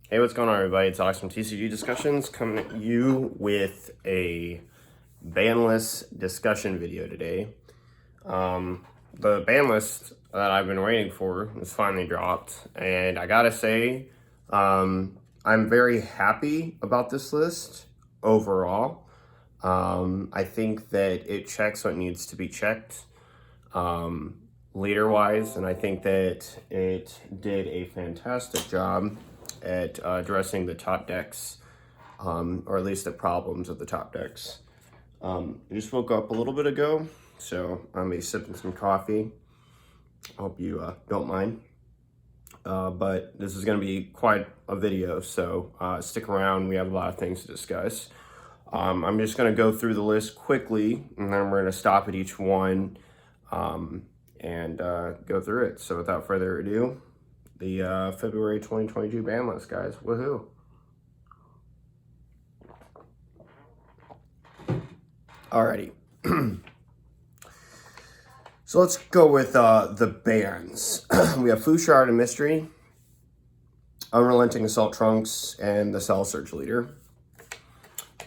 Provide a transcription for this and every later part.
Hey, what's going on, everybody? It's Alex from TCG Discussions coming at you with a Banlist discussion video today. The ban list that I've been waiting for is finally dropped, and I gotta say, I'm very happy about this list overall. I think that it checks what needs to be checked leader-wise, and I think that it did a fantastic job at addressing the top decks, or at least the problems of the top decks. I just woke up a little bit ago, so I'm gonna be sipping some coffee. Hope you don't mind. But this is gonna be quite a video, so stick around. We have a lot of things to discuss. I'm just gonna go through the list quickly, and then we're gonna stop at each one and go through it. So without further ado, the February 2022 ban list, guys. Woohoo! Alrighty. So let's go with the bans. We have Fushard and Mystery, Unrelenting Assault Trunks, and the Cell Surge Leader.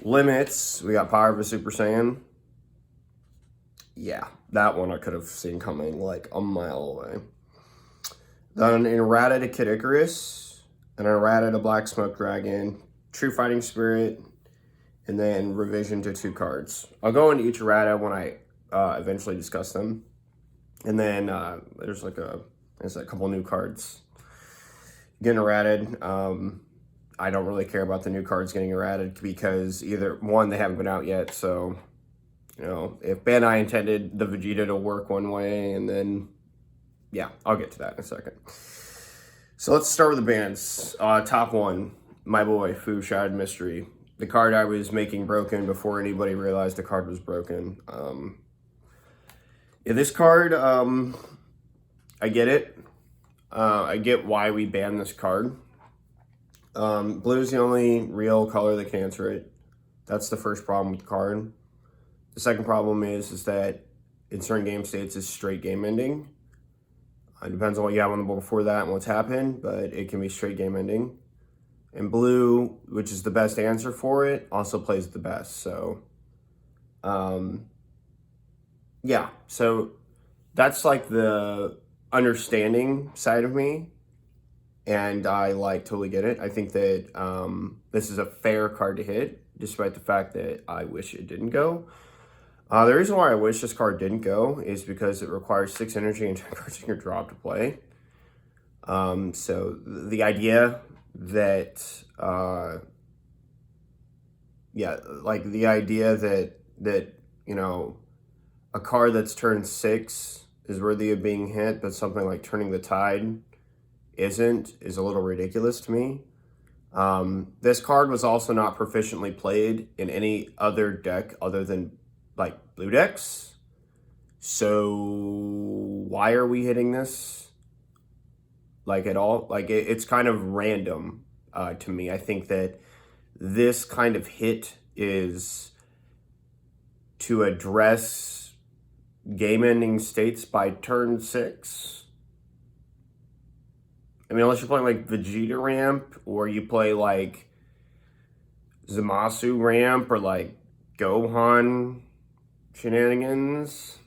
Limits, we got Power of a Super Saiyan. Yeah, that one I could have seen coming like a mile away. Then an errata to Kid Icarus, an errata to Black Smoke Dragon, True Fighting Spirit, and then revision to 2 cards. I'll go into each errata when I eventually discuss them. And then there's a couple new cards getting errated. I don't really care about the new cards getting errated because either one, they haven't been out yet. So, you know, if Bandai intended the Vegeta to work one way, and then, yeah, I'll get to that in a second. So let's start with the bans. Top one, my boy, Fushard Mystery. The card I was making broken before anybody realized the card was broken. Yeah, this card, I get it. I get why we banned this card. Blue is the only real color that can answer it. That's the first problem with the card. The second problem is that in certain game states, it's straight game ending. It depends on what you have on the board before that and what's happened, but it can be straight game ending. And blue, which is the best answer for it, also plays the best. So, yeah. So that's like the understanding side of me. And I totally get it. I think that this is a fair card to hit, despite the fact that I wish it didn't go. The reason why I wish this card didn't go is because it requires 6 energy and 10 cards in your drop to play. So the idea that, the idea that, you know, a card that's turned 6 is worthy of being hit, but something like Turning the Tide is a little ridiculous to me. This card was also not proficiently played in any other deck other than like blue decks. So why are we hitting this like at all? Like it's kind of random to me. I think that this kind of hit is to address game-ending states by turn 6. I mean, unless you're playing like Vegeta Ramp, or you play like Zamasu Ramp, or like Gohan shenanigans.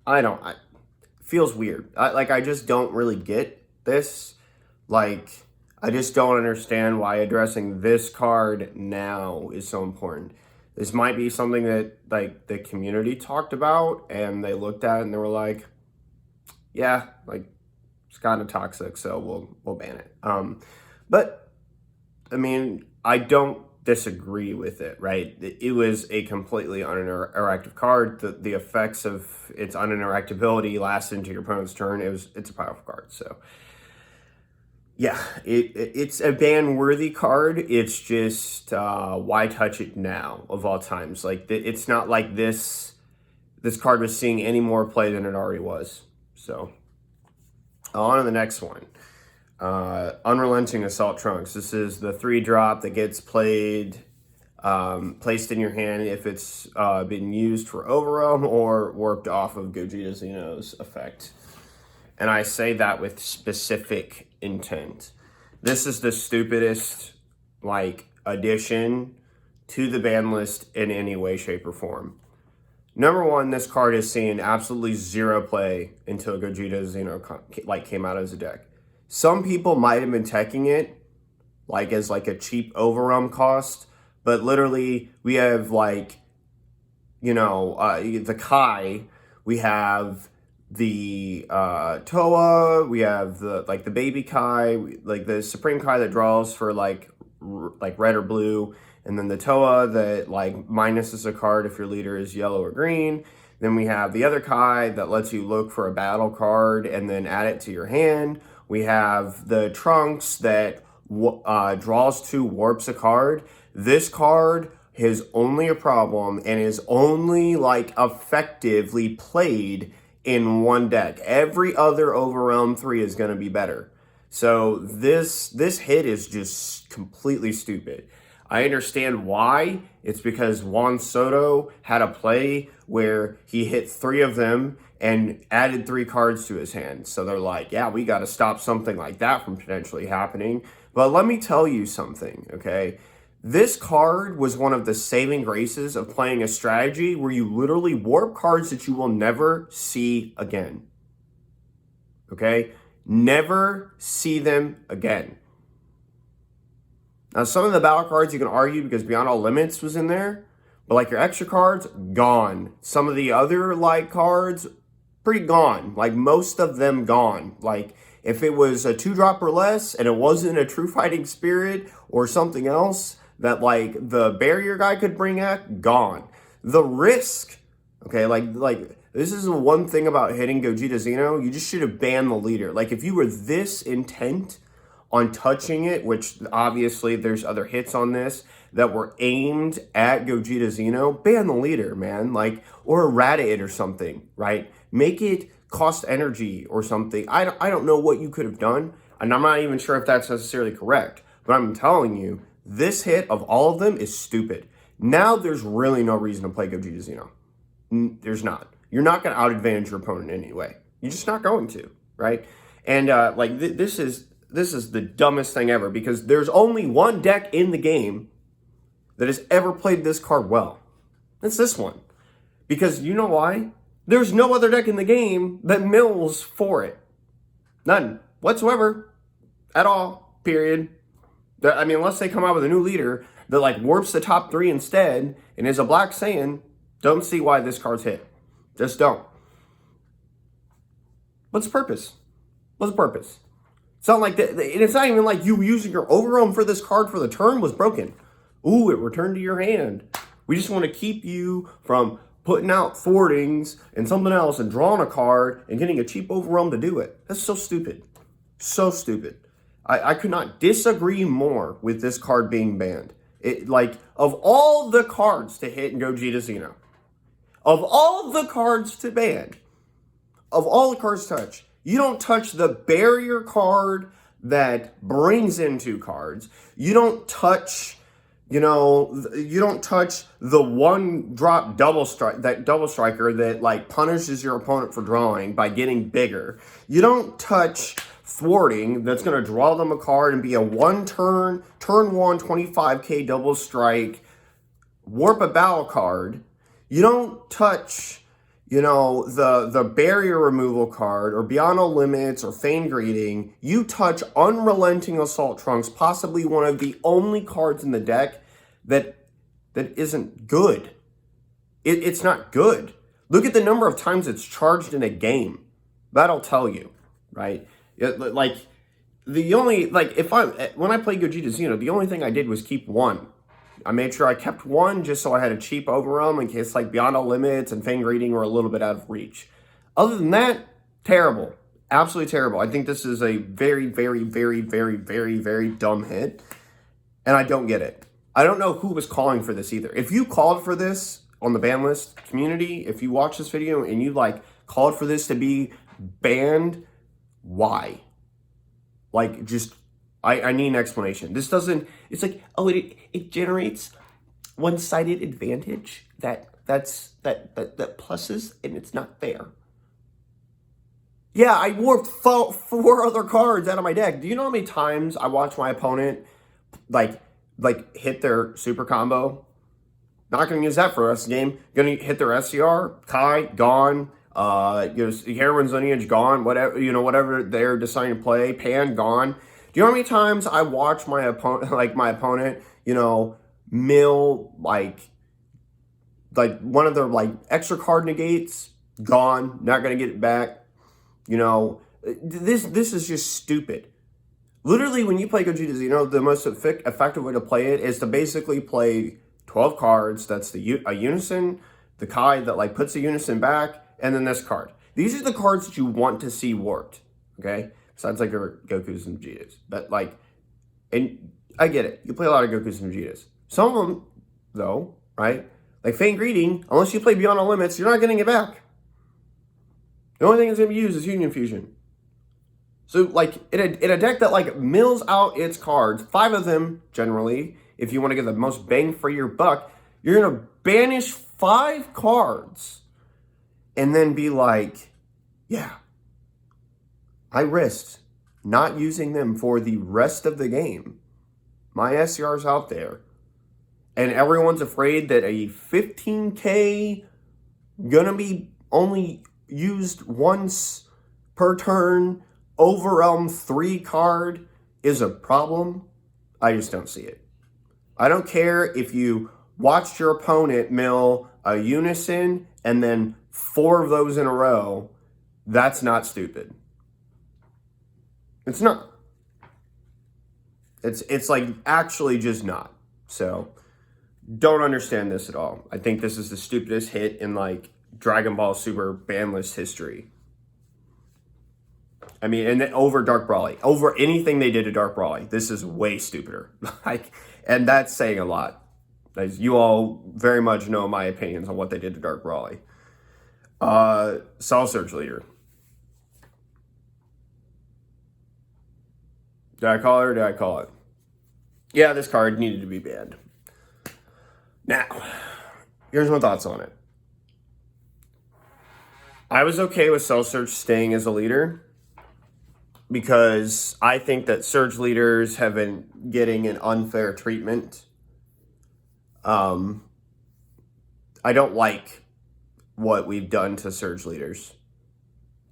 It feels weird. I just don't really get this. Like, I just don't understand why addressing this card now is so important. This might be something that like the community talked about and they looked at it and they were like, yeah, like it's kind of toxic, so we'll ban it. But I mean, I don't disagree with it, right? It was a completely uninteractive card. The effects of its uninteractability last into your opponent's turn. It's a powerful card. So yeah, it's a ban-worthy card. It's just why touch it now of all times? Like it's not like this card was seeing any more play than it already was. So on to the next one. Unrelenting Assault Trunks. This is the 3-drop that gets played, placed in your hand if it's been used for overwhelm or warped off of Gogeta Xeno's effect. And I say that with specific intent. this is the stupidest, like, addition to the ban list in any way, shape, or form. Number one, this card is seeing absolutely zero play until Gogeta Xeno came out as a deck. Some people might have been teching it like as like a cheap overwhelm cost, but literally we have like, the Kai, we have the Toa, we have the baby Kai, like the Supreme Kai that draws for like red or blue, and then the Toa that like minuses a card if your leader is yellow or green. Then we have the other Kai that lets you look for a battle card and then add it to your hand. We have the Trunks that draws 2, warps a card. This card is only a problem and is only like effectively played in one deck. Every other Overwhelm 3 is going to be better. So this hit is just completely stupid. I understand why. It's because Juan Soto had a play where he hit 3 of them and added 3 cards to his hand. So they're like, yeah, we got to stop something like that from potentially happening. But let me tell you something, okay? This card was one of the saving graces of playing a strategy where you literally warp cards that you will never see again. Okay? Never see them again. Now, some of the battle cards you can argue because Beyond All Limits was in there, but like your extra cards, gone. Some of the other like cards, pretty gone. Like most of them gone. Like if it was a 2-drop or less and it wasn't a True Fighting Spirit or something else that like the barrier guy could bring at, gone. The risk, okay, like this is the one thing about hitting Gogeta Xeno, you just should have banned the leader. Like if you were this intent on touching it, which obviously there's other hits on this that were aimed at Gogeta Xeno, ban the leader, man. Like, or errata it or something, right? Make it cost energy or something. I don't know what you could have done, and I'm not even sure if that's necessarily correct, but I'm telling you, this hit of all of them is stupid. Now there's really no reason to play Gogeta Xeno. There's not. You're not going to out-advantage your opponent anyway. You're just not going to, right? And this is the dumbest thing ever because there's only one deck in the game that has ever played this card well. It's this one. Because you know why? There's no other deck in the game that mills for it. None whatsoever. At all. Period. I mean, unless they come out with a new leader that like warps the top 3 instead and is a Black Saiyan, don't see why this card's hit. Just don't. What's the purpose? What's the purpose? It's not like that, and it's not even like you using your overwhelm for this card for the turn was broken. Ooh, it returned to your hand. We just want to keep you from putting out forwardings and something else and drawing a card and getting a cheap overwhelm to do it. That's so stupid. So stupid. I could not disagree more with this card being banned. It, like, of all the cards to hit in Gogeta Xeno, of all the cards to ban, of all the cards touch, you don't touch the barrier card that brings in 2 cards. You don't touch, you don't touch the 1-drop double striker that like punishes your opponent for drawing by getting bigger. You don't touch thwarting that's going to draw them a card and be a turn 1 25k double strike, warp a battle card. You don't touch the barrier removal card or Beyond All Limits or Feign Greeting. You touch Unrelenting Assault Trunks, possibly one of the only cards in the deck that isn't good. It's not good. Look at the number of times it's charged in a game. That'll tell you, right? Like when I played Gogeta Xeno, the only thing I did was keep 1. I made sure I kept 1 just so I had a cheap overwhelm in case like Beyond All Limits and Feign Greeting were a little bit out of reach. Other than that, terrible. Absolutely terrible. I think this is a very, very, very, very, very, very dumb hit. And I don't get it. I don't know who was calling for this either. If you called for this on the ban list community, if you watch this video and you like called for this to be banned, why? Like, just, I need an explanation. This doesn't, it's like, oh, it generates one-sided advantage that pluses, and it's not fair. Yeah, I warped four other cards out of my deck. Do you know how many times I watch my opponent like hit their super combo? Not going to use that for the rest of the game. Going to hit their SCR, Kai, gone. Heroine's Lineage, gone. Whatever they're deciding to play, Pan, gone. Do you know how many times I watch my opponent, mill one of their extra card negates, gone, not going to get it back. This is just stupid. Literally, when you play Gogeta, the most effective way to play it is to basically play 12 cards. That's a Unison, the Kai that puts the Unison back, and then this card. These are the cards that you want to see warped, okay? Besides your Gokus and Vegetas. But and I get it. You play a lot of Gokus and Vegetas. Some of them, though, right? Like Faint Greeting, unless you play Beyond All Limits, you're not getting it back. The only thing it's going to be used is Union Fusion. So, in a deck that, mills out its cards, 5 of them, generally, if you want to get the most bang for your buck, you're going to banish 5 cards and then be yeah, I risked not using them for the rest of the game. My SCR's out there. And everyone's afraid that a 15K gonna be only used once per turn Overwhelm 3 card is a problem. I just don't see it. I don't care if you watched your opponent mill a Unison and then 4 of those in a row. That's not stupid. It's not. It's actually just not. So don't understand this at all. I think this is the stupidest hit in Dragon Ball Super Banlist history. I mean, and over Dark Brawly, over anything they did to Dark Brawly, this is way stupider. And that's saying a lot. As you all very much know my opinions on what they did to Dark Brawly. Soul Surge Leader. Did I call it or did I call it? Yeah, this card needed to be banned. Now, here's my thoughts on it. I was okay with Soul Surge staying as a leader because I think that Surge leaders have been getting an unfair treatment. I don't like what we've done to Surge leaders.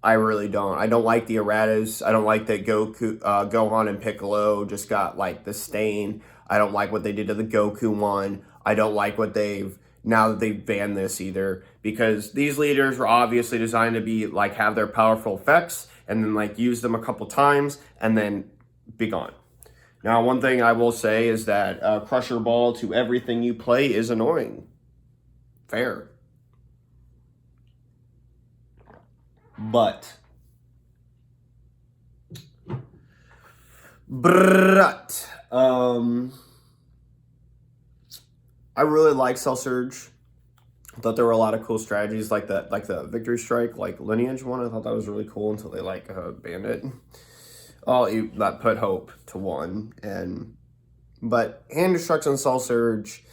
I really don't. I don't like the erratas. I don't like that Goku, Gohan and Piccolo just got the stain. I don't like what they did to the Goku one. I don't like what now that they've banned this either, because these leaders were obviously designed to be have their powerful effects and then use them a couple times and then be gone. Now, one thing I will say is that Crusher Ball to everything you play is annoying. Fair. But I really like Cell Surge. I thought there were a lot of cool strategies like the Victory Strike, Lineage one. I thought that was really cool until they banned it. Oh, that put hope to one. But Hand Destruction Cell Surge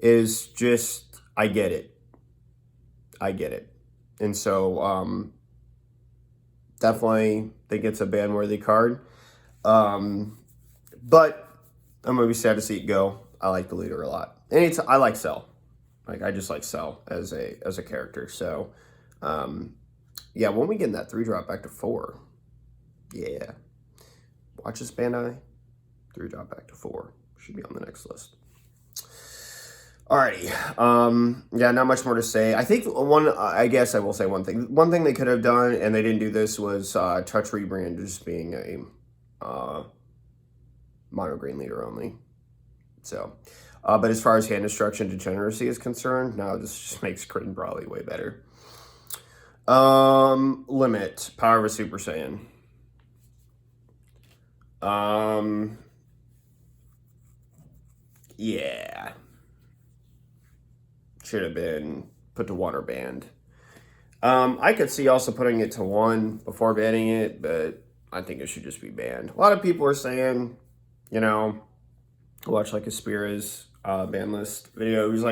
is just, I get it. And so definitely think it's a ban-worthy card. But I'm gonna be sad to see it go. I like the leader a lot. And I like Cell. I just like Cell as a character. So yeah, when we get that 3-drop back to 4, yeah. Watch this Bandai. 3-drop back to 4. Should be on the next list. Alrighty. Yeah, not much more to say. I think I guess I will say one thing. One thing they could have done, and they didn't do this, was Touch Rebrand just being a mono green leader only. So, but as far as Hand Destruction Degeneracy is concerned, no, this just makes Crit and Brawly way better. Limit. Power of a Super Saiyan. Yeah. Should have been put to 1 or banned. I could see also putting it to 1 before banning it, but I think it should just be banned. A lot of people are saying, watch Aspira's Banlist video. He's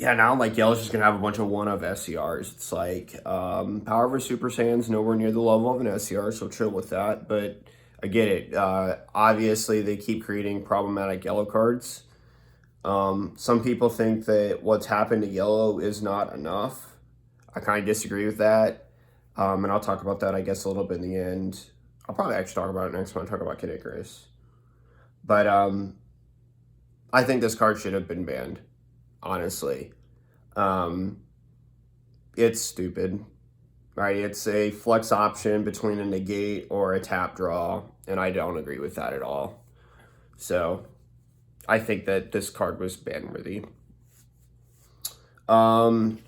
yeah, now like Yellow's just gonna have a bunch of one of SCRs. It's like Power over Super Saiyan's nowhere near the level of an SCR, so chill with that. But I get it. Obviously, they keep creating problematic Yellow cards. Some people think that what's happened to Yellow is not enough. I kind of disagree with that. And I'll talk about that, I guess, a little bit in the end. I'll probably actually talk about it next when I talk about Kid Icarus. But I think this card should have been banned, honestly. It's stupid, right? It's a flex option between a negate or a tap draw, and I don't agree with that at all. So I think that this card was ban-worthy. Yeah,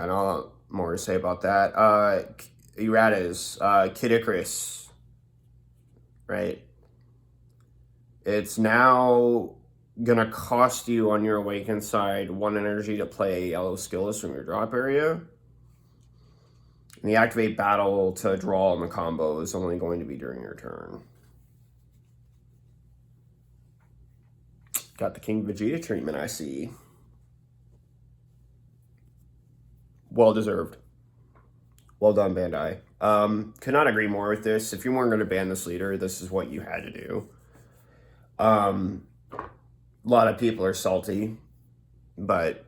not more to say about that. Errata's Kid Icarus, right? It's now gonna cost you on your awakened side 1 energy to play a yellow skillless from your drop area. And the activate battle to draw on the combo is only going to be during your turn. Got the King Vegeta treatment, I see. Well deserved. Well done, Bandai. Could not agree more with this. If you weren't going to ban this leader, this is what you had to do. A lot of people are salty, but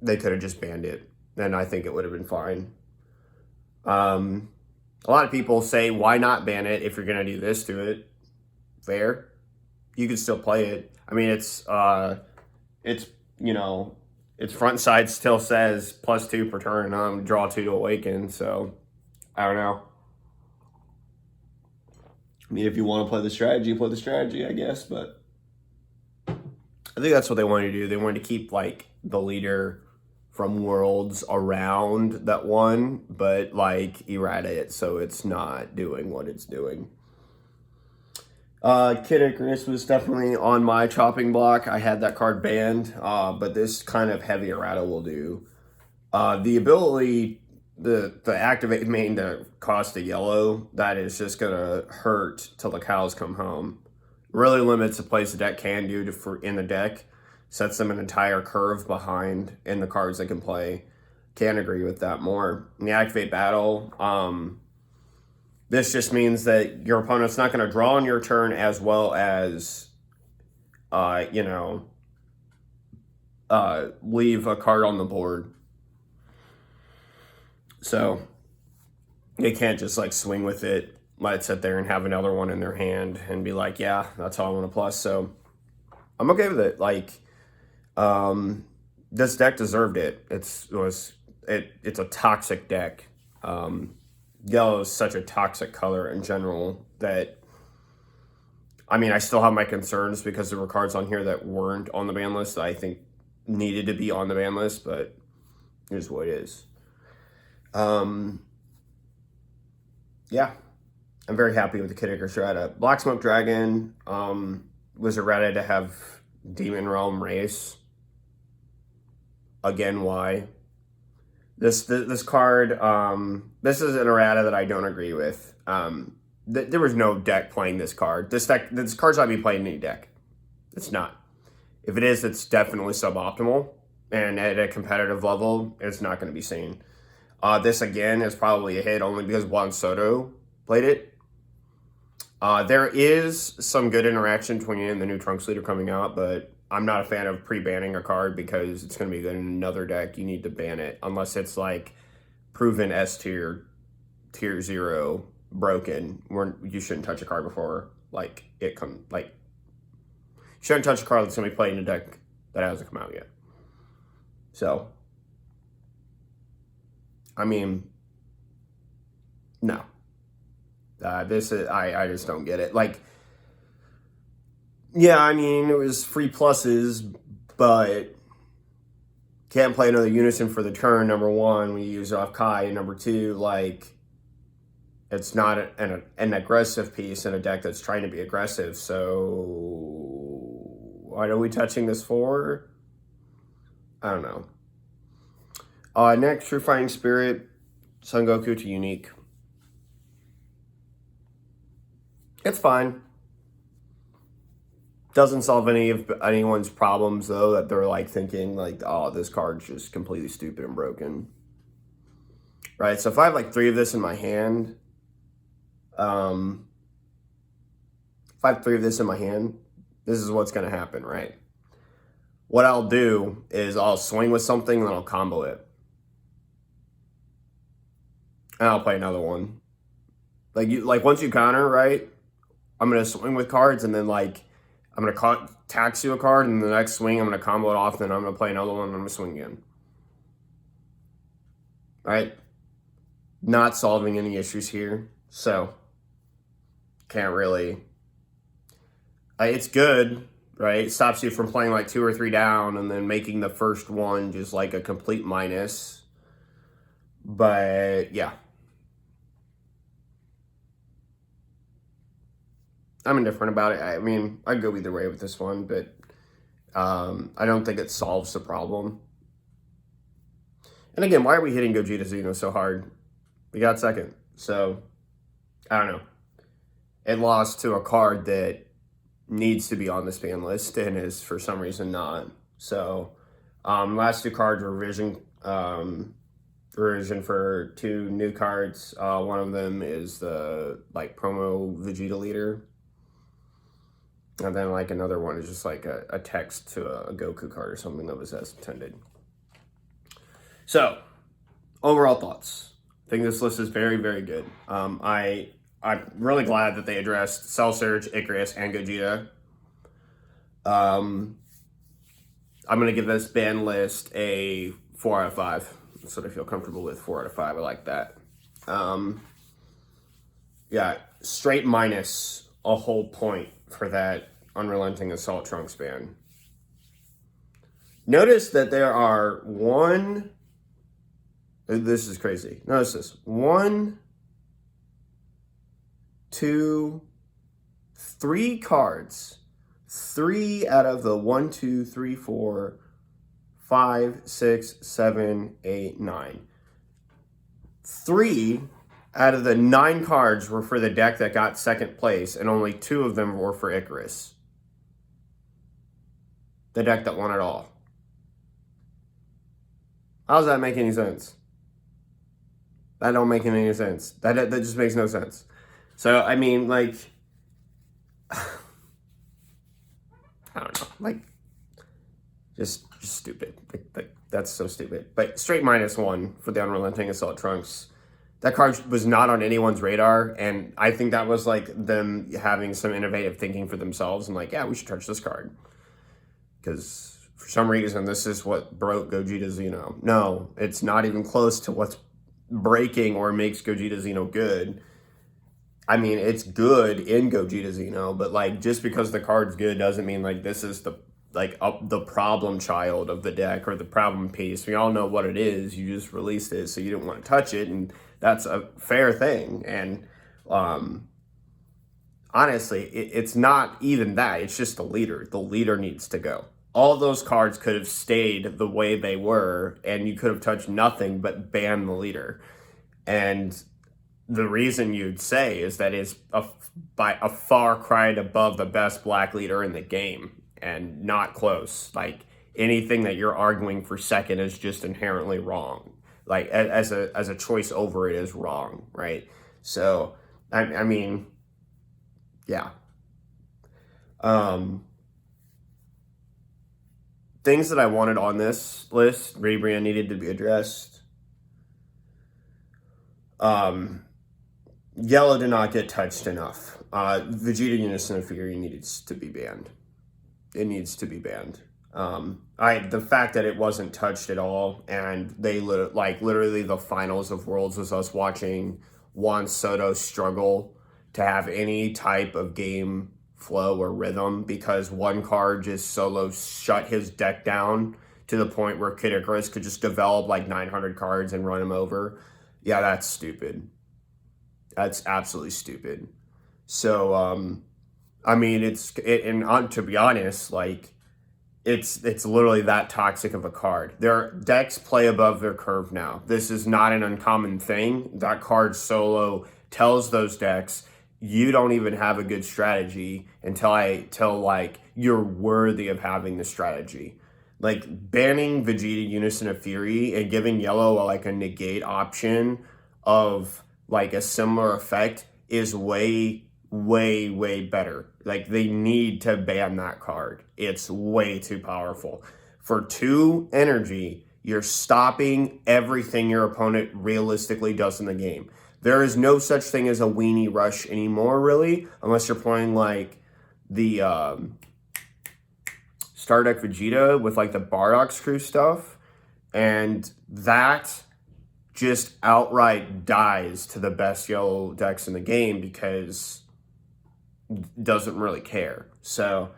they could have just banned it, and I think it would have been fine. A lot of people say, why not ban it if you're going to do this to it? Fair. You can still play it. I mean, it's you know, its front side still says +2 per turn, draw 2 to awaken, so I don't know. I mean, if you want to play the strategy, I guess, but I think that's what they wanted to do. They wanted to keep, like, the leader from Worlds around that one, but, like, errata it so it's not doing what it's doing. Kid Icarus was definitely on my chopping block. I had that card banned, but this kind of heavy errata will do. The ability, the activate main to cost a yellow, that is just gonna hurt till the cows come home. Really limits the plays the deck can do in the deck. Sets them an entire curve behind in the cards they can play. Can't agree with that more. In the activate battle, this just means that your opponent's not going to draw on your turn as well as, leave a card on the board. So they can't just like swing with it, let it sit there and have another one in their hand and be like, yeah, that's all I want to plus. So I'm okay with it. Like, this deck deserved it. It's a toxic deck. Yellow is such a toxic color in general that, I mean, I still have my concerns because there were cards on here that weren't on the ban list that I think needed to be on the ban list, but here's what it is. Yeah, I'm very happy with the Kid Icarus errata. Black Smoke Dragon was errata to have Demon Realm Race. Again, why? This card, this is an errata that I don't agree with. There was no deck playing this card. This card's not being played in any deck. It's not. If it is, it's definitely suboptimal. And at a competitive level, it's not going to be seen. This, again, is probably a hit only because Juan Soto played it. There is some good interaction between you and the new Trunks leader coming out, but I'm not a fan of pre-banning a card because it's going to be good in another deck. You need to ban it unless it's like proven S tier, tier 0, broken. You shouldn't touch a card before you shouldn't touch a card that's going to be played in a deck that hasn't come out yet. So, I mean, no. I just don't get it. Like, yeah, I mean, it was free pluses, but can't play another Unison for the turn, number one, when you use off Kai, and number two, like, it's not an aggressive piece in a deck that's trying to be aggressive, so what are we touching this for? I don't know. Next, True Fighting Spirit, Son Goku to Unique. It's fine. Doesn't solve any of anyone's problems, though, that they're, like, thinking, like, oh, this card's just completely stupid and broken. Right? So if I have, like, 3 of this in my hand, if I have 3 of this in my hand, this is what's going to happen, right? What I'll do is I'll swing with something and then I'll combo it. And I'll play another one. Like once you counter, right? I'm going to swing with cards and then, like, I'm going to tax you a card, and the next swing, I'm going to combo it off, then I'm going to play another one, and I'm going to swing again. Right? Not solving any issues here. So, can't really... it's good, right? It stops you from playing, like, 2 or 3 down and then making the first one just, like, a complete minus. But, yeah. I'm indifferent about it. I mean, I'd go either way with this one, but I don't think it solves the problem. And again, why are we hitting Gogeta Xeno so hard? We got second. So, I don't know. It lost to a card that needs to be on this ban list and is for some reason not. So, last 2 cards were revision for 2 new cards. One of them is the, like, promo Vegeta leader. And then, like, another one is just, like, a text to a Goku card or something that was as intended. So, overall thoughts. I think this list is very, very good. I'm really glad that they addressed Cell Surge, Icarus, and Gogeta. I'm going to give this ban list a 4 out of 5. That's what I feel comfortable with, 4 out of 5. I like that. Yeah, straight minus a whole point for that Unrelenting Assault Trunks ban. Notice that there are this is crazy. Notice this. 1, 2, 3 cards. 3 out of the 1, 2, 3, 4, 5, 6, 7, 8, 9. 3 out of the 9 cards were for the deck that got second place, and only 2 of them were for Icarus. The deck that won it all. How does that make any sense? That don't make any sense. That just makes no sense. So, I mean, like, I don't know. Like, just stupid. Like, that's so stupid. But straight -1 for the Unrelenting Assault Trunks. That card was not on anyone's radar, and I think that was, like, them having some innovative thinking for themselves and, like, yeah, we should touch this card. Because for some reason, this is what broke Gogeta Xeno. No, it's not even close to what's breaking or makes Gogeta Xeno good. I mean, it's good in Gogeta Xeno, but, like, just because the card's good doesn't mean, like, this is the problem child of the deck or the problem piece. We all know what it is. You just released it, so you didn't want to touch it, and that's a fair thing. And honestly, it's not even that. It's just the leader. The leader needs to go. All those cards could have stayed the way they were, and you could have touched nothing but ban the leader. And the reason you'd say is that it's by a far cry above the best black leader in the game, and not close. Like, anything that you're arguing for second is just inherently wrong. Like, as a choice over it is wrong, right? So, I mean, yeah. Things that I wanted on this list, rebrand needed to be addressed. Yellow did not get touched enough. Vegeta Unison of Fury needs to be banned. It needs to be banned. The fact that it wasn't touched at all, and they literally the finals of Worlds was us watching Juan Soto struggle to have any type of game flow or rhythm because one card just solo shut his deck down to the point where Kid Icarus could just develop like 900 cards and run him over. Yeah, that's stupid. That's absolutely stupid. So, I mean, to be honest, like, it's literally that toxic of a card. Their decks play above their curve now. This is not an uncommon thing. That card solo tells those decks, you don't even have a good strategy until like you're worthy of having the strategy. Like banning Vegeta, Unison, and Fury and giving Yellow like a negate option of like a similar effect is way, way, way better. Like they need to ban that card. It's way too powerful. For 2 energy, you're stopping everything your opponent realistically does in the game. There is no such thing as a weenie rush anymore, really, unless you're playing like the Star Deck Vegeta with like the Bardock's Crew stuff, and that just outright dies to the best yellow decks in the game because it doesn't really care. So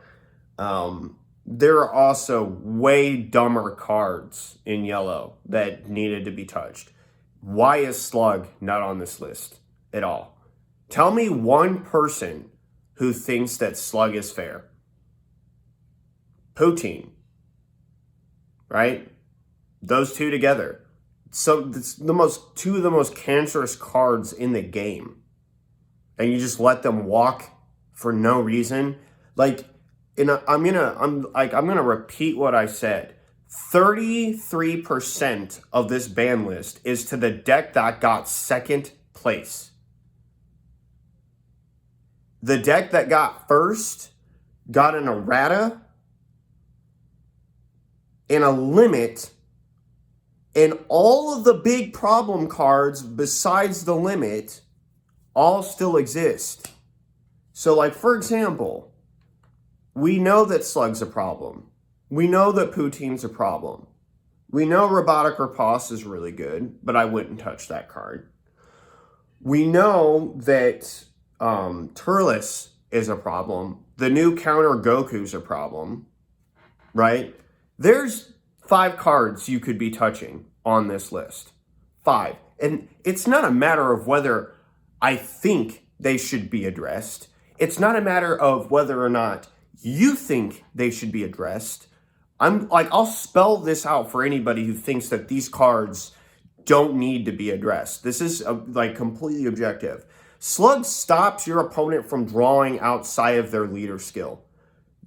there are also way dumber cards in yellow that needed to be touched. Why is Slug not on this list at all? Tell me one person who thinks that Slug is fair. Poutine, right? Those two together. So it's two of the most cancerous cards in the game. And you just let them walk for no reason. Like, I'm gonna repeat what I said. 33% of this ban list is to the deck that got 2nd place. The deck that got 1st got an errata and a limit, and all of the big problem cards besides the limit all still exist. So like, for example, we know that Slug's a problem. We know that Poutine's a problem. We know Robotic Riposte is really good, but I wouldn't touch that card. We know that Turles is a problem. The new counter Goku's a problem, right? There's 5 cards you could be touching on this list. 5. And it's not a matter of whether I think they should be addressed. It's not a matter of whether or not you think they should be addressed. I'll spell this out for anybody who thinks that these cards don't need to be addressed. This is completely objective. Slug stops your opponent from drawing outside of their leader skill.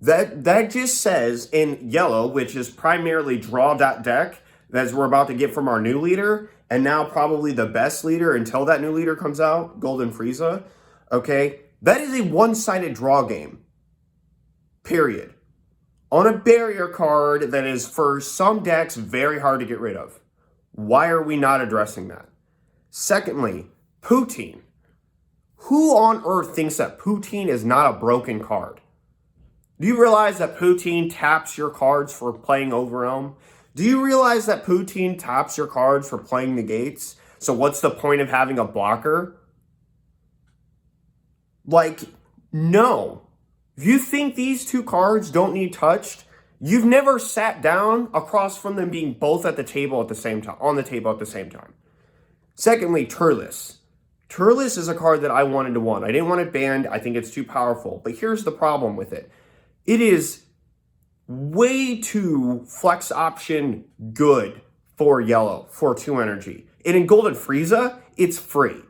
That just says in yellow, which is primarily draw.deck, as we're about to get from our new leader, and now probably the best leader until that new leader comes out, Golden Frieza, okay? That is a one-sided draw game, period. On a barrier card that is, for some decks, very hard to get rid of. Why are we not addressing that? Secondly, Poutine. Who on earth thinks that Poutine is not a broken card? Do you realize that Poutine taps your cards for playing Overwhelm? Do you realize that Poutine taps your cards for playing negates? So what's the point of having a blocker? Like, no. If you think these 2 cards don't need touched, you've never sat down across from them being both at the table at the same time, on the table at the same time. Secondly, Turles. Turles is a card that I wanted to want. I didn't want it banned. I think it's too powerful. But here's the problem with it. It is way too flex option good for yellow, for 2 energy. And in Golden Frieza, it's free.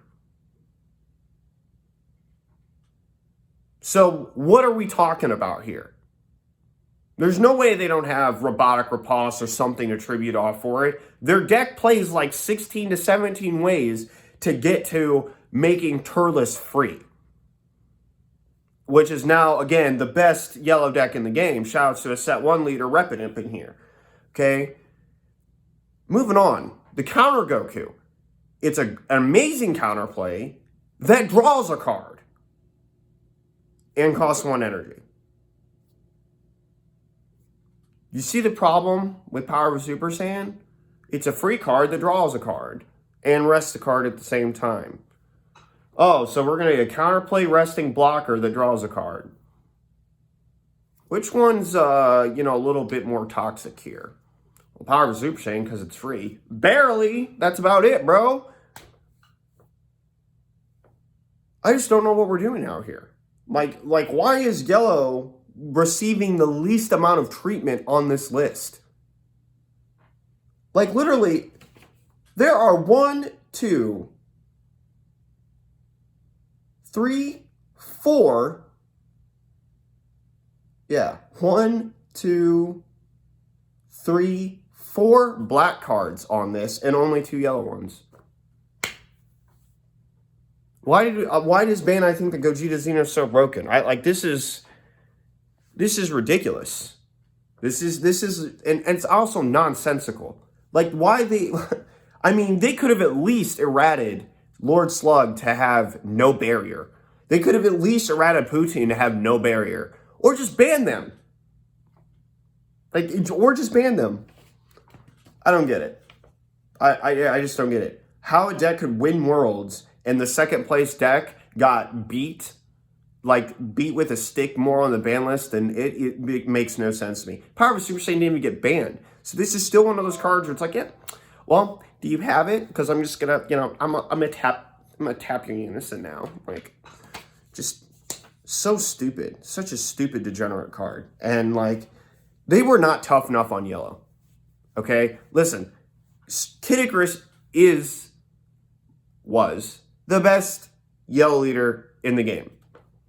So what are we talking about here? There's no way they don't have Robotic Riposte or something to tribute off for it. Their deck plays like 16 to 17 ways to get to making Turles free, which is now, again, the best yellow deck in the game. Shoutouts to the set 1 leader repping it in here. Okay? Moving on. The counter Goku. It's an amazing counterplay that draws a card and costs 1 energy. You see the problem with Power of Super Saiyan? It's a free card that draws a card and rests a card at the same time. Oh, so we're going to get a counterplay resting blocker that draws a card. Which one's, a little bit more toxic here? Well, Power of Super Saiyan, because it's free. Barely. That's about it, bro. I just don't know what we're doing out here. Like, why is yellow receiving the least amount of treatment on this list? Like, literally, there are 1, 2, 3, 4, yeah, 1, 2, 3, 4 black cards on this and only 2 yellow ones. Why does Bandai think that Gogeta Xeno is so broken? This is ridiculous. This is and it's also nonsensical. Like, why they I mean, they could have at least errated Lord Slug to have no barrier. They could have at least errated Poutine to have no barrier. Or just ban them. Or just ban them. I don't get it. I just don't get it. How a deck could win Worlds and the second place deck got beat with a stick more on the ban list, and it makes no sense to me. Power of Super Saiyan didn't even get banned. So this is still one of those cards where it's like, yeah, well, do you have it? Because I'm just gonna, I'm gonna tap your Unison now. Like, just so stupid. Such a stupid, degenerate card. And they were not tough enough on yellow. Okay? Listen, Kid Icarus was the best yellow leader in the game.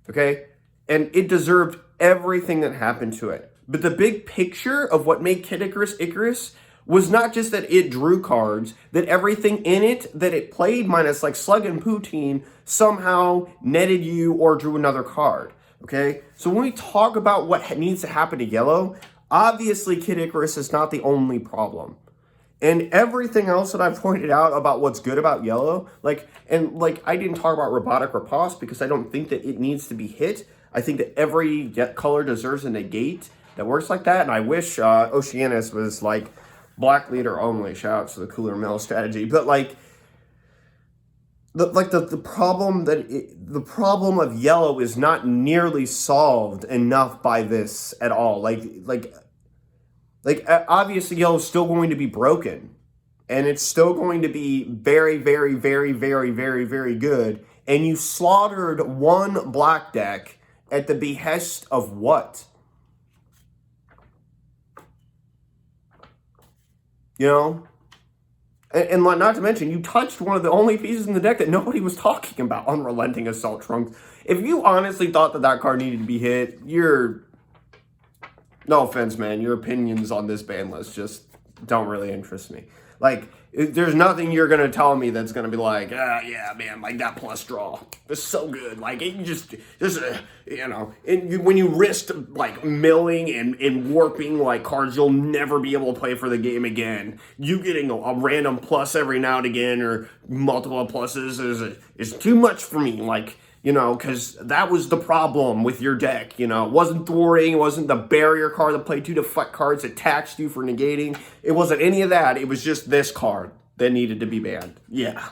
Okay? And it deserved everything that happened to it. But the big picture of what made Kid Icarus Icarus was not just that it drew cards, that everything in it that it played, minus Slug and Poutine, somehow netted you or drew another card. Okay? So when we talk about what needs to happen to yellow, obviously Kid Icarus is not the only problem. And everything else that I've pointed out about what's good about yellow, I didn't talk about Robotic Riposte because I don't think that it needs to be hit. I think that every color deserves a negate that works like that. And I wish Oceanus was black leader only. Shout out to the Cooler Mill strategy. But the problem of yellow is not nearly solved enough by this at all. Obviously, yellow is still going to be broken. And it's still going to be very, very, very, very, very, very good. And you slaughtered one black deck at the behest of what? And not to mention, you touched one of the only pieces in the deck that nobody was talking about, Unrelenting Assault Trunks. If you honestly thought that card needed to be hit, no offense, man, your opinions on this ban list just don't really interest me. There's nothing you're going to tell me that's going to be yeah, man, that plus draw. It's so good. When you risk, milling and warping, cards you'll never be able to play for the game again, you getting a random plus every now and again or multiple pluses is too much for me. Because that was the problem with your deck, It wasn't thwarting, it wasn't the barrier card that played 2 deflect cards that taxed you for negating. It wasn't any of that. It was just this card that needed to be banned. Yeah,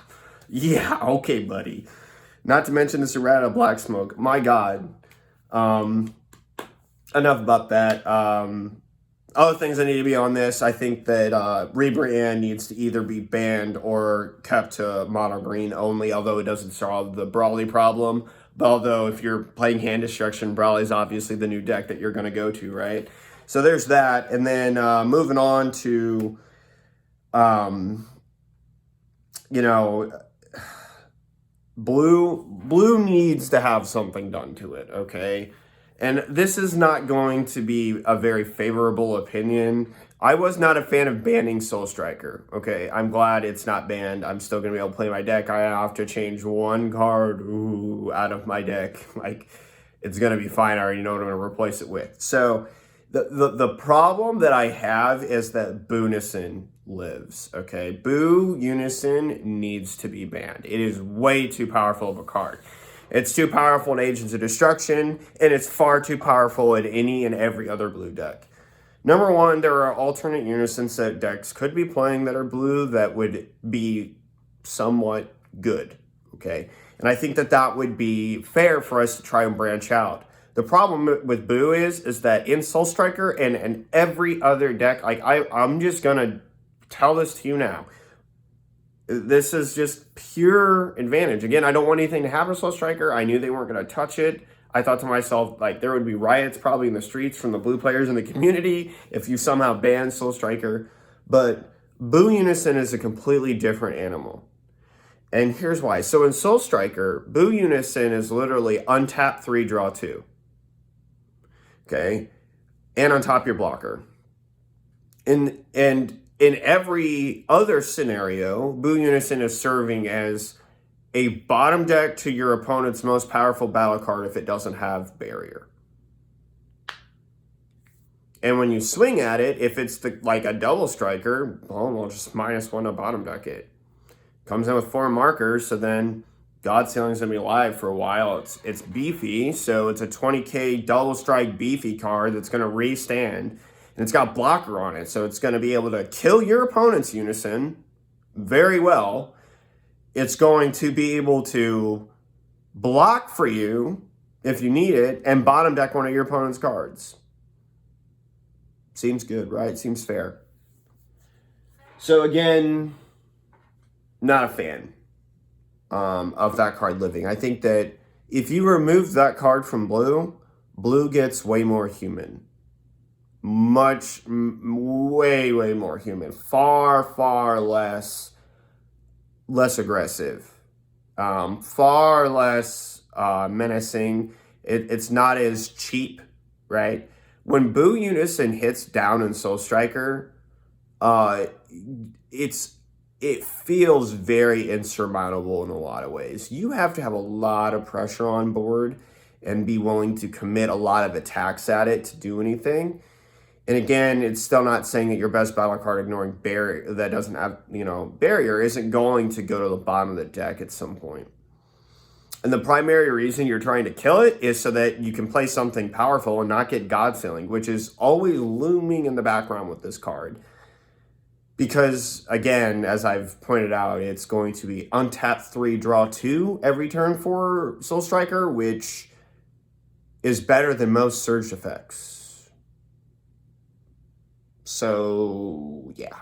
okay, buddy. Not to mention this errata Black Smoke. My God. Enough about that. Other things that need to be on this, I think that Rebrand needs to either be banned or kept to mono green only, although it doesn't solve the Brawly problem. But although if you're playing hand destruction, Brawly is obviously the new deck that you're going to go to, right? So there's that. And then moving on to, Blue needs to have something done to it, okay? And this is not going to be a very favorable opinion. I was not a fan of banning Soul Striker. Okay, I'm glad it's not banned. I'm still going to be able to play my deck. I have to change one card out of my deck. It's going to be fine. I already know what I'm going to replace it with. So the problem that I have is that Unison lives. Okay, Boo Unison needs to be banned. It is way too powerful of a card. It's too powerful in Agents of Destruction, and it's far too powerful in any and every other blue deck. Number one, there are alternate Unison set decks could be playing that are blue that would be somewhat good, okay? And I think that would be fair for us to try and branch out. The problem with Boo is that in Soul Striker and every other deck, I'm just going to tell this to you now. This is just pure advantage. Again, I don't want anything to happen to Soul Striker. I knew they weren't going to touch it. I thought to myself, there would be riots probably in the streets from the blue players in the community if you somehow banned Soul Striker. But Boo Unison is a completely different animal. And here's why. So in Soul Striker, Boo Unison is literally untap 3, draw 2. Okay? And on top your blocker. And in every other scenario, Boo Unison is serving as a bottom deck to your opponent's most powerful battle card if it doesn't have barrier. And when you swing at it, if it's like a double striker, well, we'll just -1 to bottom deck it. Comes in with 4 markers, so then God Sealing's gonna be live for a while. It's beefy, so it's a 20k double strike beefy card that's gonna restand, and it's got blocker on it, so it's gonna be able to kill your opponent's Unison very well. It's going to be able to block for you if you need it, and bottom deck one of your opponent's cards. Seems good, right? Seems fair. So again, not a fan of that card living. I think that if you remove that card from blue, blue gets way more human. Way more human. Far less aggressive. Far less menacing. It's not as cheap, right? When Boo Unison hits down in Soul Striker, it feels very insurmountable in a lot of ways. You have to have a lot of pressure on board and be willing to commit a lot of attacks at it to do anything. And again, it's still not saying that your best battle card ignoring barrier that doesn't have, barrier isn't going to go to the bottom of the deck at some point. And the primary reason you're trying to kill it is so that you can play something powerful and not get God Sealing, which is always looming in the background with this card. Because, again, as I've pointed out, it's going to be untap 3, draw 2 every turn for Soul Striker, which is better than most surge effects. So, yeah.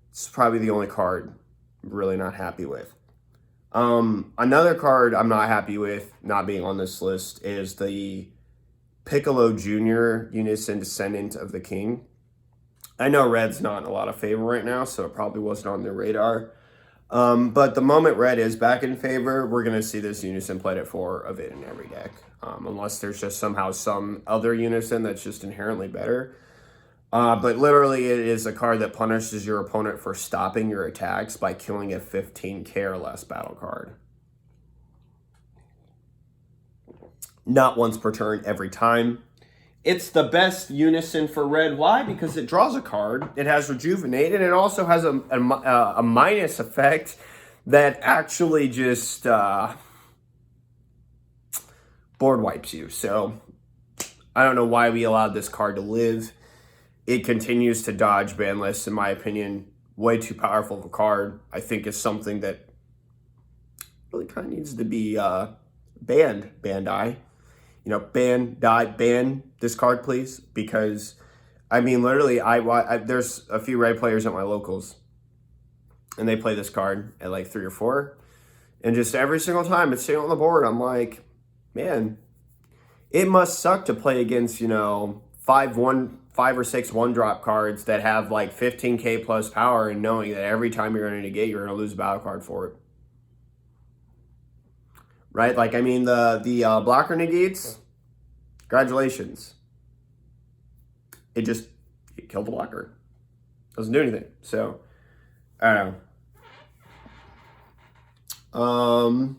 It's probably the only card I'm really not happy with. Another card I'm not happy with not being on this list is the Piccolo Jr. Unison Descendant of the King. I know Red's not in a lot of favor right now, so it probably wasn't on their radar. But the moment Red is back in favor, we're going to see this Unison played at 4 of it in every deck. Unless there's just somehow some other Unison that's just inherently better. But literally, it is a card that punishes your opponent for stopping your attacks by killing a 15k or less battle card. Not once per turn, every time. It's the best Unison for Red. Why? Because it draws a card, it has Rejuvenate, and it also has a minus effect that actually just board wipes you. So, I don't know why we allowed this card to live. It continues to dodge Banlist, in my opinion. Way too powerful of a card. I think it's something that really kind of needs to be banned, Bandai. Ban this card, please. Because, I mean, literally, there's a few Red players at my locals. And they play this card at like 3 or 4. And just every single time it's sitting on the board, I'm like, man, it must suck to play against, 5 or 6 1-drop cards that have like 15k plus power and knowing that every time you're going to negate, you're going to lose a battle card for it. Right? Like, I mean, the blocker negates, congratulations. It killed the blocker. Doesn't do anything. So, I don't know.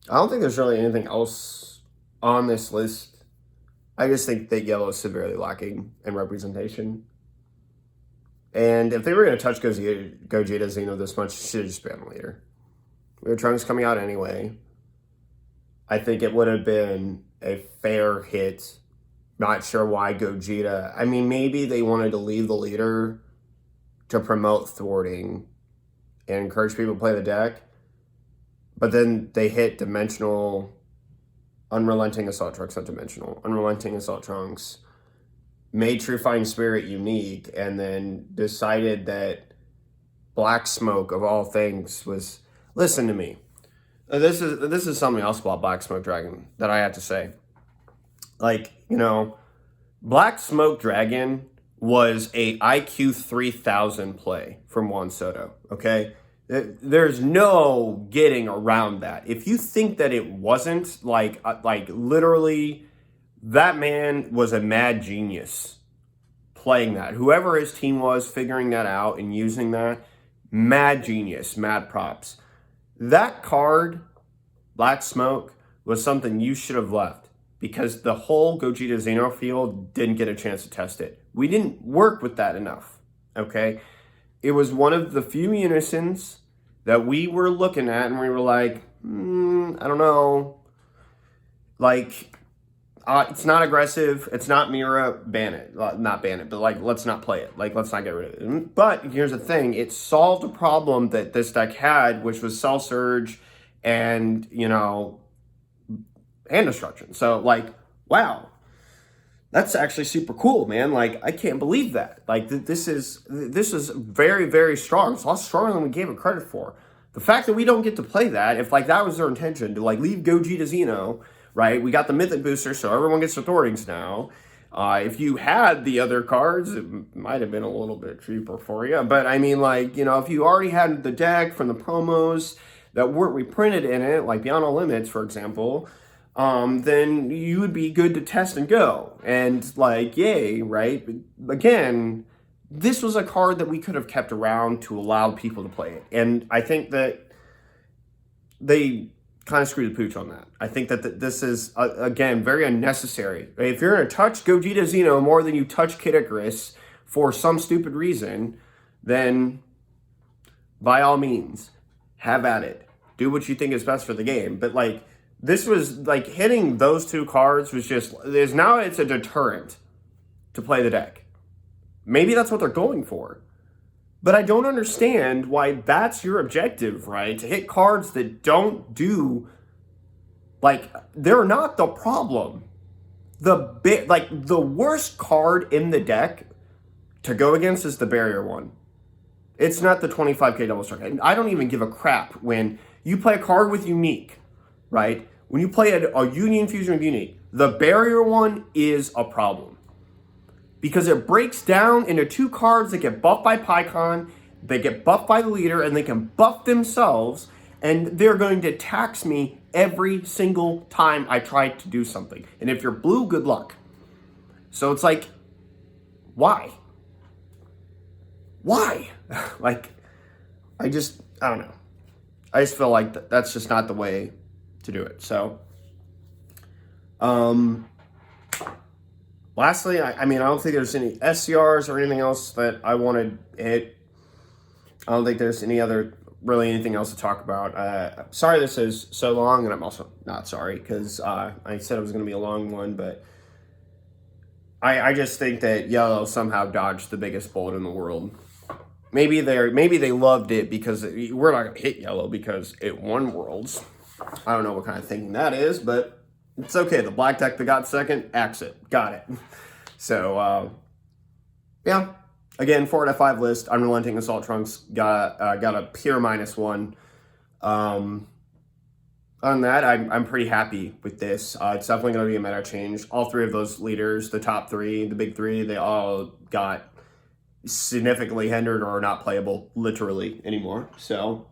I don't think there's really anything else on this list. I just think that yellow is severely lacking in representation. And if they were going to touch Gogeta Xeno this much, it should have just been later. We have Trunks coming out anyway. I think it would have been a fair hit. Not sure why Gogeta. I mean, maybe they wanted to leave the leader to promote thwarting and encourage people to play the deck. But then they hit Dimensional... Unrelenting Assault Trunks, not Dimensional. Unrelenting Assault Trunks. Made True Fighting Spirit unique, and then decided that Black Smoke, of all things, was... Listen to me. This is something else about Black Smoke Dragon that I have to say. Like, Black Smoke Dragon was a IQ 3000 play from Juan Soto, okay? There's no getting around that. If you think that it wasn't, like literally, that man was a mad genius playing that. Whoever his team was, figuring that out and using that, mad genius, mad props. That card, Black Smoke, was something you should have left because the whole Gogeta Xeno field didn't get a chance to test it. We didn't work with that enough, okay? It was one of the few Unisons that we were looking at and we were like, I don't know. Like, it's not aggressive. It's not Mira. Ban it. Not ban it, but like, let's not play it. Like, let's not get rid of it. But here's the thing. It solved a problem that this deck had, which was Cell Surge and, you know, and Destruction. So, like, wow. That's actually super cool, man. Like, I can't believe that. Like, this is very, very strong. It's a lot stronger than we gave it credit for. The fact that we don't get to play that, if, like, that was their intention, to, like, leave Gogeta Xeno, right? We got the Mythic Booster, so everyone gets Authorities now. If you had the other cards, it might have been a little bit cheaper for you. But, I mean, like, you know, if you already had the deck from the promos that weren't reprinted in it, like Beyond All Limits, for example, then you would be good to test and go. And, like, yay, right? Again, this was a card that we could have kept around to allow people to play it. And I think that they kind of screwed the pooch on that. I think that this is, again, very unnecessary. If you're going to touch Gogeta Xeno more than you touch Kid Icarus for some stupid reason, then by all means, have at it. Do what you think is best for the game. But, like, this was, like, hitting those two cards was just, now it's a deterrent to play the deck. Maybe that's what they're going for. But I don't understand why that's your objective, right? To hit cards that don't do, like, they're not the problem. The worst card in the deck to go against is the barrier one. It's not the 25k double strike. I don't even give a crap when you play a card with Unique, right? When you play a Union Fusion of Unique, the barrier one is a problem. Because it breaks down into two cards that get buffed by PyCon, they get buffed by the leader, and they can buff themselves, and they're going to tax me every single time I try to do something. And if you're blue, good luck. So it's like, why? Why? Like, I don't know. I just feel like that's just not the way to do it. So, lastly, I mean, I don't think there's any SCRs or anything else that I want to hit. I don't think there's really anything else to talk about. Sorry this is so long, and I'm also not sorry, because I said it was going to be a long one, but I just think that Yellow somehow dodged the biggest bullet in the world. Maybe they loved it because we're not going to hit Yellow because it won Worlds. I don't know what kind of thinking that is, but it's okay. The black deck that got second, axe it. Got it. So, yeah. Again, 4 out of 5 list. Unrelenting Assault Trunks got a pure -1. On that, I'm pretty happy with this. It's definitely going to be a meta change. All three of those leaders, the top three, the big three, they all got significantly hindered or not playable literally anymore. So,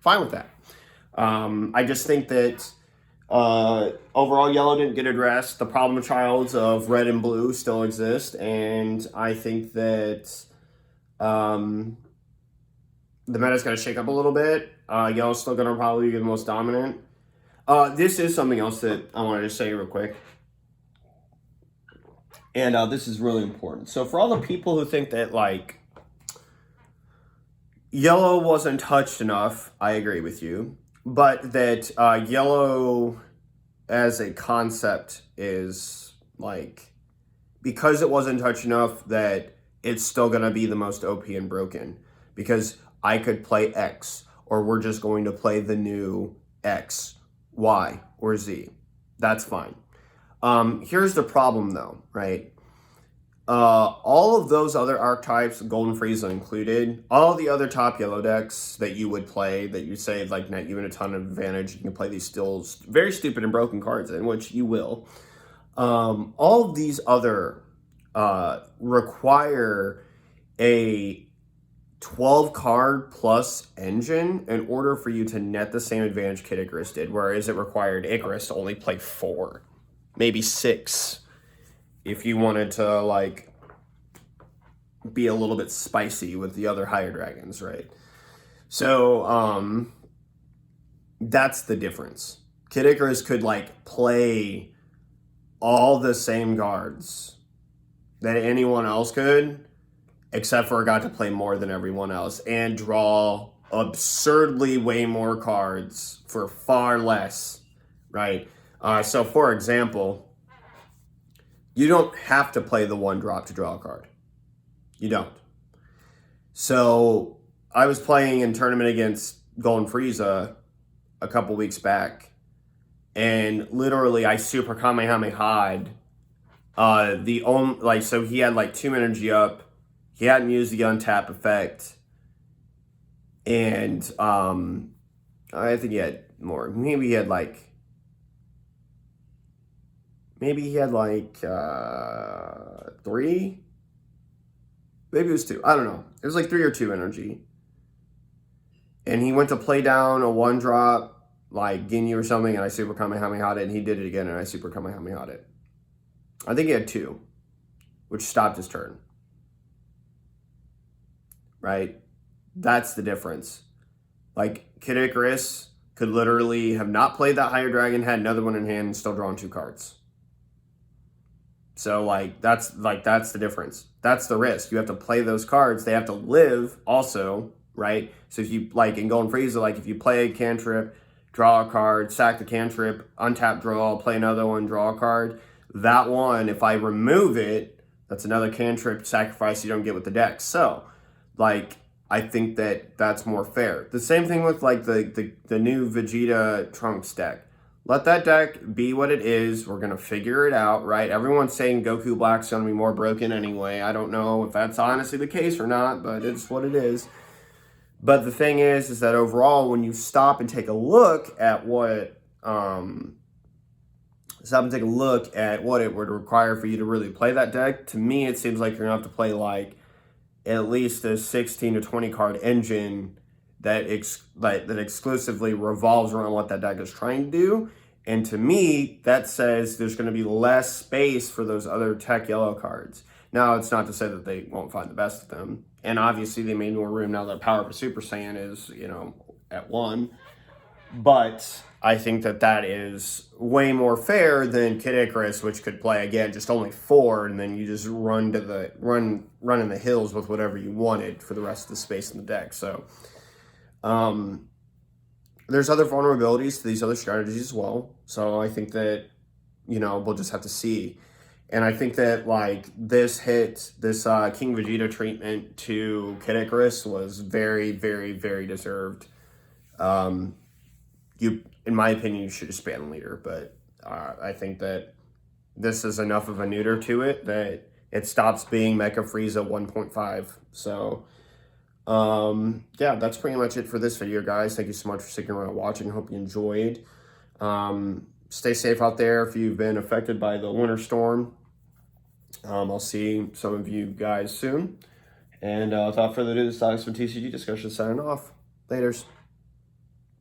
fine with that. I just think that overall, Yellow didn't get addressed. The problem childs of Red and Blue still exist, and I think that the meta's going to shake up a little bit. Yellow's still going to probably be the most dominant. This is something else that I wanted to say real quick, and this is really important. So for all the people who think that, like, Yellow wasn't touched enough, I agree with you. But that Yellow as a concept is, like, because it wasn't touched enough, that it's still going to be the most OP and broken. Because I could play X, or we're just going to play the new X, Y, or Z. That's fine. Here's the problem, though, right? All of those other archetypes, Golden Frieza included, all the other top Yellow decks that you would play, that you say, like, net you in a ton of advantage, you can play these still very stupid and broken cards in, which you will. All of these other require a 12 card plus engine in order for you to net the same advantage Kid Icarus did, whereas it required Icarus to only play 4, maybe 6, if you wanted to like be a little bit spicy with the other higher dragons, right? So that's the difference. Kid Icarus could like play all the same guards that anyone else could, except for it got to play more than everyone else and draw absurdly way more cards for far less, right? So for example, you don't have to play the 1-drop to draw a card. You don't. So I was playing in tournament against Golden Frieza a couple weeks back, and literally I super Kamehameha'd so he had like 2 energy up. He hadn't used the untap effect. And I think he had more. Maybe he had like 3. Maybe it was 2. I don't know. It was like 3 or 2 energy. And he went to play down a 1-drop, like Ginyu or something, and I super Kamehameha'd it, and he did it again, and I super Kamehameha'd it. I think he had 2, which stopped his turn. Right? That's the difference. Like, Kid Icarus could literally have not played that higher dragon, had another one in hand, and still drawn 2 cards. So, that's the difference. That's the risk. You have to play those cards. They have to live also, right? So if you, like in Golden Frieza, like if you play a cantrip, draw a card, sack the cantrip, untap, draw, play another one, draw a card. That one, if I remove it, that's another cantrip sacrifice you don't get with the deck. So, like, I think that's more fair. The same thing with, like, the new Vegeta Trunks deck. Let that deck be what it is. We're going to figure it out, right? Everyone's saying Goku Black's going to be more broken anyway. I don't know if that's honestly the case or not, but it's what it is. But the thing is that overall, when you stop and take a look at what it would require for you to really play that deck, to me, it seems like you're going to have to play, like, at least a 16 to 20 card engine that exclusively revolves around what that deck is trying to do. And to me, that says there's going to be less space for those other tech yellow cards. Now, it's not to say that they won't find the best of them. And obviously, they made more room now that Power Up a Super Saiyan is, at 1. But I think that is way more fair than Kid Icarus, which could play, again, just only 4, and then you just run in the hills with whatever you wanted for the rest of the space in the deck. So, there's other vulnerabilities to these other strategies as well. So I think that, we'll just have to see. And I think that, like, this King Vegeta treatment to Kid Icarus was very, very, very deserved. In my opinion, you should just ban the leader. But I think that this is enough of a neuter to it that it stops being Mecha Frieza 1.5. So, yeah, that's pretty much it for this video, guys. Thank you so much for sticking around and watching. Hope you enjoyed. Stay safe out there if you've been affected by the winter storm. I'll see some of you guys soon. And without further ado, this is Alex from TCG Discussion signing off. Laters.